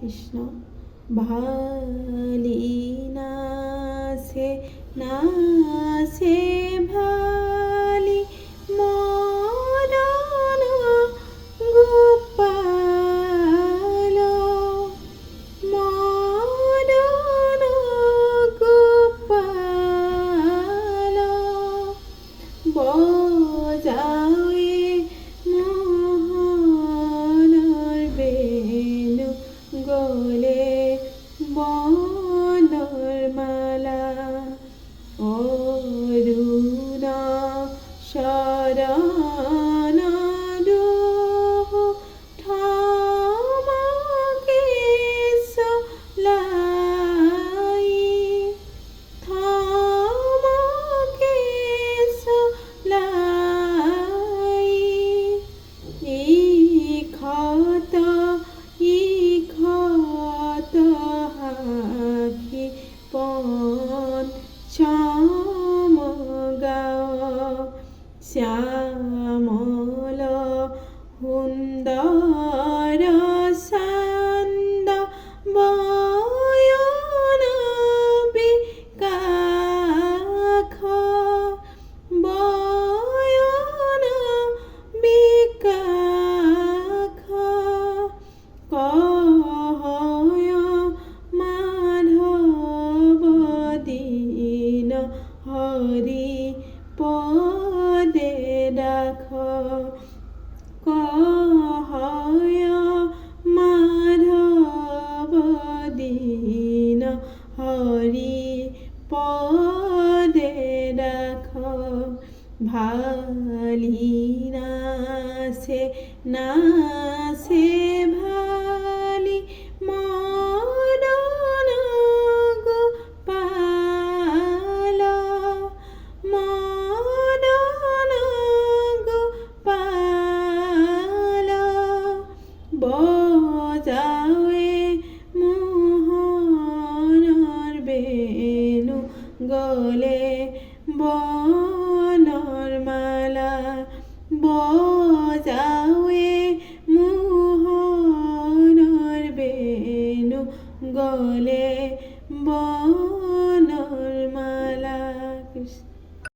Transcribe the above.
কৃষ্ণ। ভালি নাচে নাচে ভালি মদন গোপাল, মদন গোপাল। বজায়ে মোহনের বেণু, গলে বনর মালা। অরুণ শরণ দুহ থমকে সলাই, থমকে সলাই। ইখত ইখত হাখি পঞ্চম গাঁও, শ্যামল সুন্দর চান্দ বয়ন বিকাশ, বয়ন বিকাশ। কহয় মাধব দীন হরি পদে রাখ, কহয় মাধব দীন হরি পদে রাখ। ভালি নাচে নাচে ভালি মদন গোপাল, মদন গোপাল। বজায়ে মোহনের বেণু, গলে